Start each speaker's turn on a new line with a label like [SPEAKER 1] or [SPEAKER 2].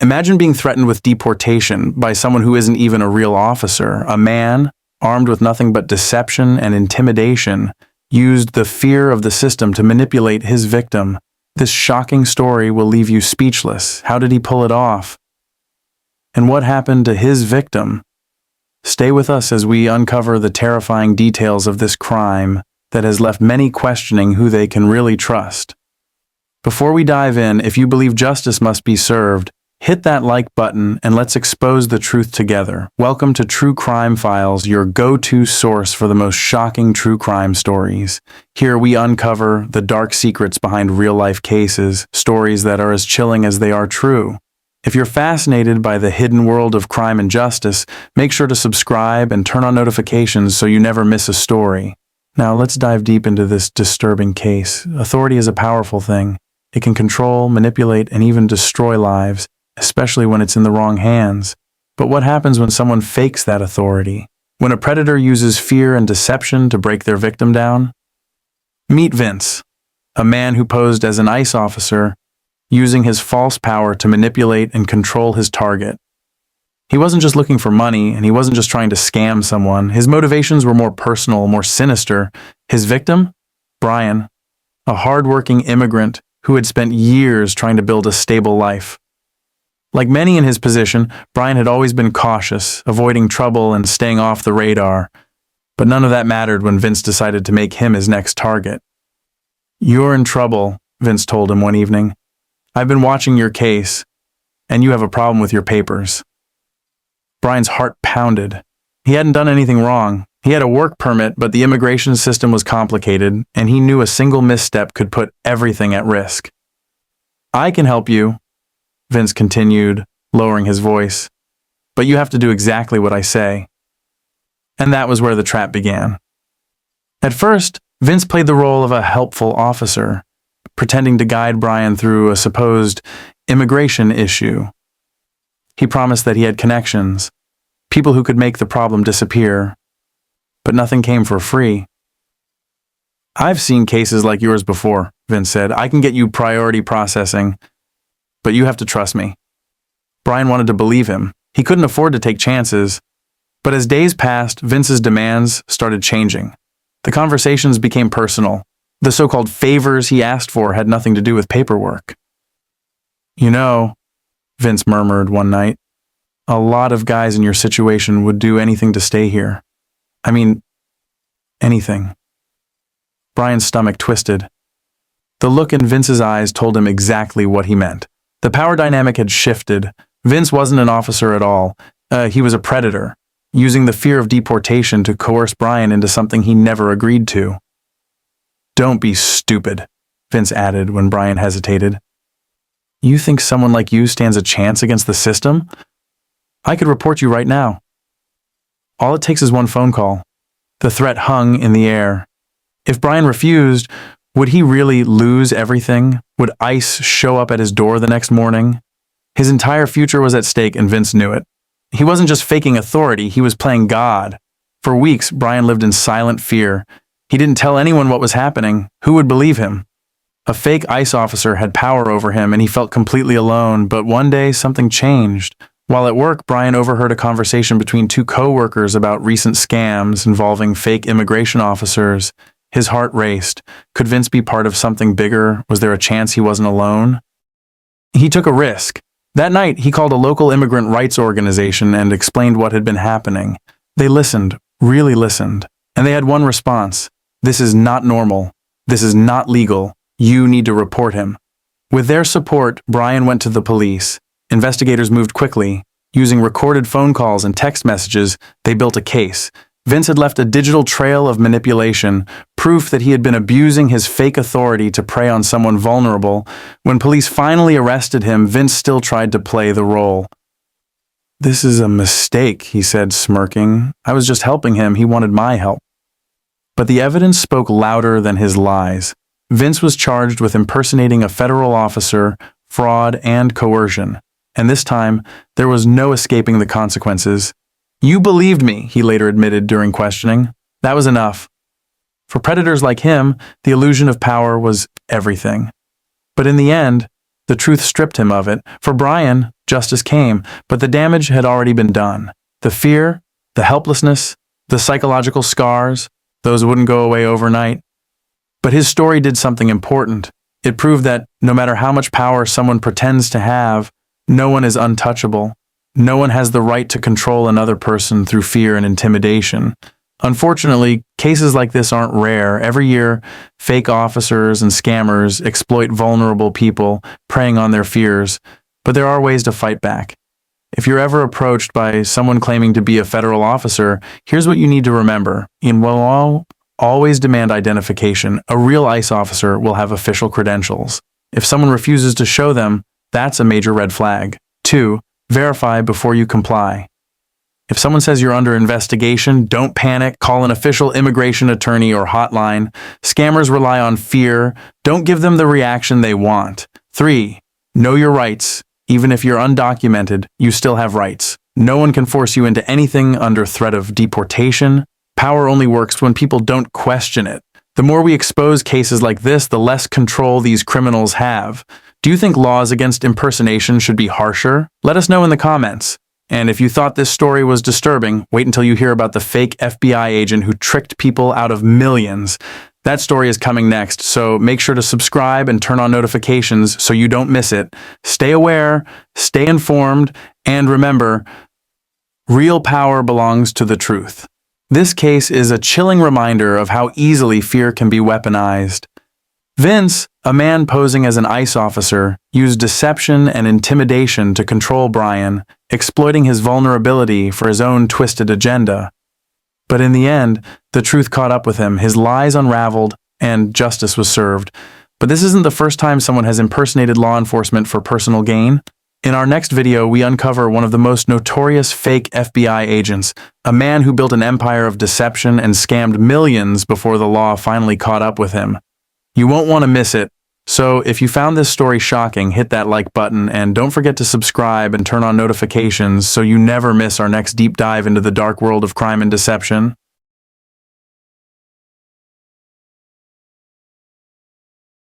[SPEAKER 1] Imagine being threatened with deportation by someone who isn't even a real officer. A man, armed with nothing but deception and intimidation, used the fear of the system to manipulate his victim. This shocking story will leave you speechless. How did he pull it off? And what happened to his victim? Stay with us as we uncover the terrifying details of this crime that has left many questioning who they can really trust. Before we dive in, if you believe justice must be served, hit that like button and let's expose the truth together. Welcome to True Crime Files, your go-to source for the most shocking true crime stories. Here we uncover the dark secrets behind real-life cases, stories that are as chilling as they are true. If you're fascinated by the hidden world of crime and justice, make sure to subscribe and turn on notifications so you never miss a story. Now let's dive deep into this disturbing case. Authority is a powerful thing. It can control, manipulate, and even destroy lives, especially when it's in the wrong hands. But what happens when someone fakes that authority? When a predator uses fear and deception to break their victim down? Meet Vince, a man who posed as an ICE officer, using his false power to manipulate and control his target. He wasn't just looking for money, and he wasn't just trying to scam someone. His motivations were more personal, more sinister. His victim? Brian, a hard-working immigrant who had spent years trying to build a stable life. Like many in his position, Brian had always been cautious, avoiding trouble and staying off the radar. But none of that mattered when Vince decided to make him his next target. "You're in trouble," Vince told him one evening. "I've been watching your case, and you have a problem with your papers." Brian's heart pounded. He hadn't done anything wrong. He had a work permit, but the immigration system was complicated, and he knew a single misstep could put everything at risk. "I can help you," Vince continued, lowering his voice, "but you have to do exactly what I say." And that was where the trap began. At first, Vince played the role of a helpful officer, pretending to guide Brian through a supposed immigration issue. He promised that he had connections, people who could make the problem disappear, but nothing came for free. "I've seen cases like yours before," Vince said. "I can get you priority processing, but you have to trust me." Brian wanted to believe him. He couldn't afford to take chances, but as days passed, Vince's demands started changing. The conversations became personal. The so-called favors he asked for had nothing to do with paperwork. "You know," Vince murmured one night, "a lot of guys in your situation would do anything to stay here. I mean, anything." Brian's stomach twisted. The look in Vince's eyes told him exactly what he meant. The power dynamic had shifted. Vince wasn't an officer at all. He was a predator, using the fear of deportation to coerce Brian into something he never agreed to. "Don't be stupid," Vince added when Brian hesitated. "You think someone like you stands a chance against the system? I could report you right now." All it takes is one phone call. The threat hung in the air. If Brian refused, would he really lose everything? Would ICE show up at his door the next morning? His entire future was at stake, and Vince knew it. He wasn't just faking authority, he was playing God. For weeks, Brian lived in silent fear. He didn't tell anyone what was happening. Who would believe him? A fake ICE officer had power over him, and he felt completely alone, but one day something changed. While at work, Brian overheard a conversation between two co-workers about recent scams involving fake immigration officers. His heart raced. Could Vince be part of something bigger? Was there a chance he wasn't alone? He took a risk. That night, he called a local immigrant rights organization and explained what had been happening. They listened, really listened, and they had one response. "This is not normal. This is not legal. You need to report him." With their support, Brian went to the police. Investigators moved quickly. Using recorded phone calls and text messages, they built a case. Vince had left a digital trail of manipulation, proof that he had been abusing his fake authority to prey on someone vulnerable. When police finally arrested him, Vince still tried to play the role. "This is a mistake," he said, smirking. "I was just helping him. He wanted my help." But the evidence spoke louder than his lies. Vince was charged with impersonating a federal officer, fraud, and coercion. And this time, there was no escaping the consequences. "You believed me," he later admitted during questioning. That was enough. For predators like him, the illusion of power was everything. But in the end, the truth stripped him of it. For Brian, justice came, but the damage had already been done. The fear, the helplessness, the psychological scars, those wouldn't go away overnight. But his story did something important. It proved that no matter how much power someone pretends to have, no one is untouchable. No one has the right to control another person through fear and intimidation. Unfortunately, cases like this aren't rare. Every year, fake officers and scammers exploit vulnerable people, preying on their fears, but there are ways to fight back. If you're ever approached by someone claiming to be a federal officer, here's what you need to remember. Always demand identification. A real ICE officer will have official credentials. If someone refuses to show them, that's a major red flag. 2. Verify before you comply. If someone says you're under investigation, don't panic. Call an official immigration attorney or hotline. Scammers rely on fear. Don't give them the reaction they want. 3. Know your rights. Even if you're undocumented, you still have rights. No one can force you into anything under threat of deportation. Power only works when people don't question it. The more we expose cases like this, the less control these criminals have. Do you think laws against impersonation should be harsher? Let us know in the comments. And if you thought this story was disturbing, wait until you hear about the fake FBI agent who tricked people out of millions. That story is coming next, so make sure to subscribe and turn on notifications so you don't miss it. Stay aware, stay informed, and remember, real power belongs to the truth. This case is a chilling reminder of how easily fear can be weaponized. Vince, a man posing as an ICE officer, used deception and intimidation to control Brian, exploiting his vulnerability for his own twisted agenda. But in the end, the truth caught up with him, his lies unraveled, and justice was served. But this isn't the first time someone has impersonated law enforcement for personal gain. In our next video, we uncover one of the most notorious fake FBI agents, a man who built an empire of deception and scammed millions before the law finally caught up with him. You won't want to miss it. So if you found this story shocking, hit that like button and don't forget to subscribe and turn on notifications so you never miss our next deep dive into the dark world of crime and deception.